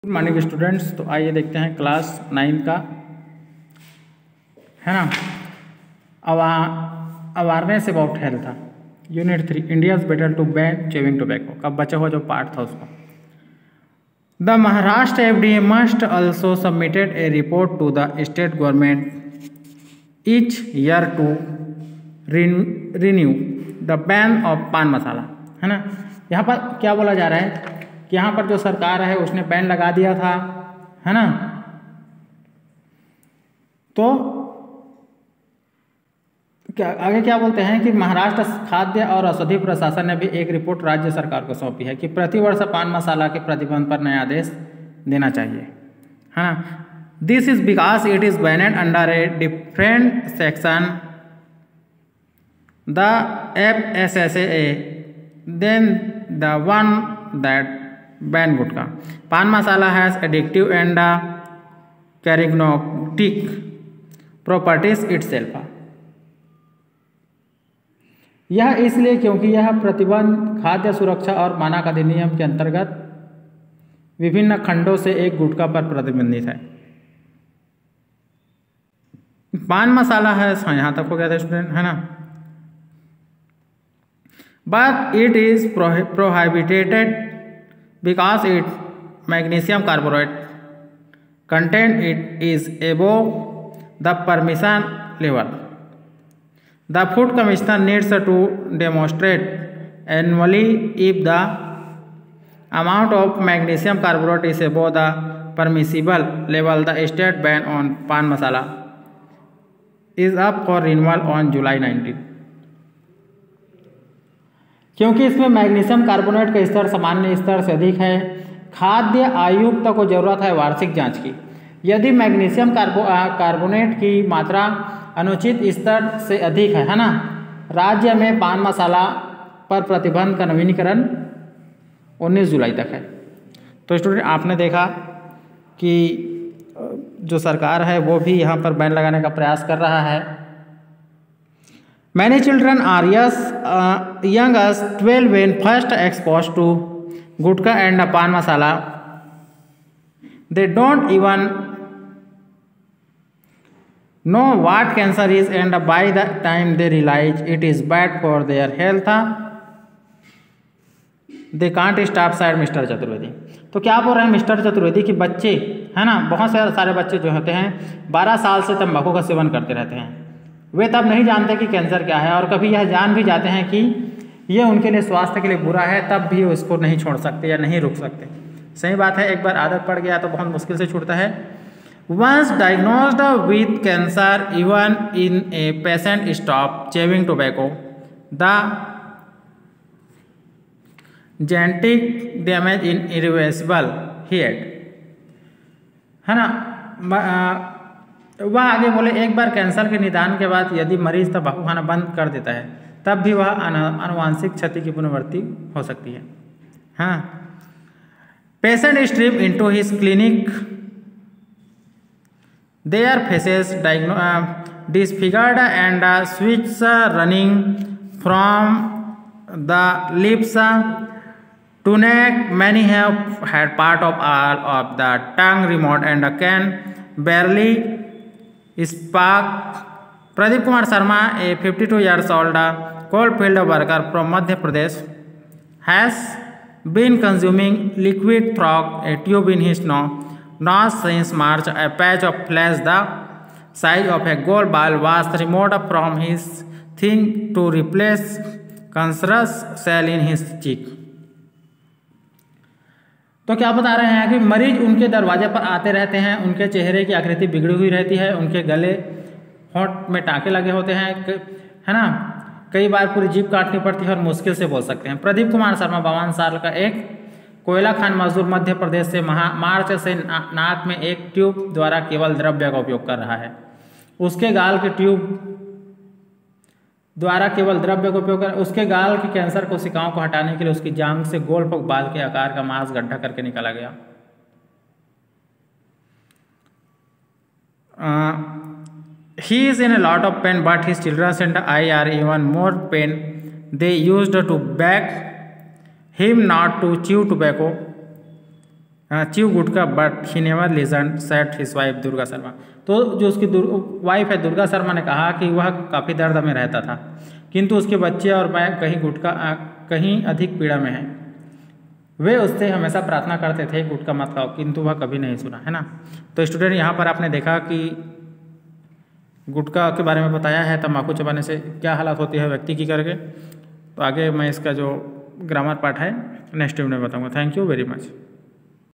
Good morning students. तो आइए देखते हैं क्लास 9 का, है ना, awareness about health, unit 3, India's better to ban chewing tobacco का बचा हुआ जो पार्ट था उसको। The Maharashtra FDA must also submitted a report to the state government each year to renew the ban of paan masala, है ना। यहाँ पर क्या बोला जा रहा है कि यहाँ पर जो सरकार है उसने बैन लगा दिया था, है ना। तो क्या आगे क्या बोलते हैं कि महाराष्ट्र खाद्य और औषधि प्रशासन ने भी एक रिपोर्ट राज्य सरकार को सौंपी है कि प्रतिवर्ष पान मसाला के प्रतिबंध पर नया आदेश देना चाहिए, है ना। This is because it is banned under a different section the FSSAA than the one that ban gutkha. Paan masala has addictive and carcinogenic properties itself. यह इसलिए क्योंकि यह प्रतिबंध खाद्य सुरक्षा और मानक अधिनियम के अंतर्गत विभिन्न खंडों से एक गुटखा पर प्रतिबंधित है। पान मसाला है, यहाँ तक हो गया था स्टूडेंट, है ना। But it is prohibited because its magnesium carbonate content it is above the permission level. The Food Commissioner needs to demonstrate annually if the amount of magnesium carbonate is above the permissible level. The state ban on pan masala is up for renewal on July 19. क्योंकि इसमें magnesium carbonate का स्तर सामान्य स्तर से अधिक है, खाद्य आयुक्त को जरूरत है वार्षिक जांच की। यदि मैग्नीशियम कार्बोनेट की मात्रा अनुचित स्तर से अधिक है ना, राज्य में पान मसाला पर प्रतिबंध का नवीनीकरण 19 जुलाई तक है। तो स्टूडेंट आपने देखा कि जो सरकार है वो भी यहाँ पर बैन लगाने का प्रयास कर रहा है। Many children are young as 12 when first exposed to gutka and pan masala. They don't even know what cancer is, and by the time they realize it is bad for their health, they can't stop, said mister Chaturvedi. तो क्या बोल रहे हैं mister Chaturvedi कि बच्चे, है ना, बहुत सारे बच्चे जो होते हैं 12 साल से तंबाकू का सेवन करते रहते हैं। वे तब नहीं जानते कि कैंसर क्या है, और कभी यह जान भी जाते हैं कि ये उनके लिए स्वास्थ्य के लिए बुरा है, तब भी वो इसको नहीं छोड़ सकते या नहीं रोक सकते। सही बात है, एक बार आदत पड़ गया तो बहुत मुश्किल से छूटता है। Once diagnosed with cancer even in a patient stop chewing tobacco the genetic damage in irreversible here, है ना। वह आगे बोले एक बार कैंसर के निदान के बाद यदि मरीज तंबाकू खाना बंद कर देता है तब भी वह आनुवांशिक क्षति की पुनरावृत्ति हो सकती है। हाँ, patient strip into his clinic their faces disfigured and switch running from the lips to neck. Many have had part of all of the tongue remote and can barely spark. Pradeep Kumar Sharma, a 52 years old coal field worker from Madhya Pradesh, has been consuming liquid through a tube in his nose since March. A patch of flesh the size of a golf ball was removed from his thing to replace cancerous cell in his cheek. तो क्या बता रहे हैं कि मरीज उनके दरवाजे पर आते रहते हैं, उनके चेहरे की आकृति बिगड़ी हुई रहती है, उनके गले होंठ में टाँके लगे होते हैं, है ना, कई बार पूरी जीभ काटनी पड़ती है और मुश्किल से बोल सकते हैं। प्रदीप कुमार शर्मा 52 साल का एक कोयला खान मजदूर मध्य प्रदेश से मार्च से नाक में एक ट्यूब द्वारा केवल द्रव्य का उपयोग कर रहा है। उसके गाल के ट्यूब द्वारा केवल द्रव्य का उपयोग कर, उसके गाल की कैंसर कोशिकाओं को हटाने के लिए उसकी जांघ से गोल्फ बाल के आकार का मांस गड्ढा करके निकाला गया। He is in a lot of pain, but his children and I are even more pain. They used to beg him not to chew tobacco. Chew gutka but he never listen set his wife Durga Sharma. तो जो उसकी wife है दुर्गा शर्मा ने कहा कि वह काफ़ी दर्द में रहता था, किंतु उसके बच्चे और मैं कहीं अधिक पीड़ा में हैं। वे उससे हमेशा प्रार्थना करते थे गुटखा मत खाओ, किंतु वह कभी नहीं सुना, है ना। तो स्टूडेंट यहाँ पर आपने देखा कि गुटखा के बारे में बताया है, तम्बाकू चबाने से क्या हालत होती है व्यक्ति की करके। तो आगे मैं इसका जो ग्रामर पार्ट है नेक्स्ट वीडियो में बताऊँगा। Thank you very much.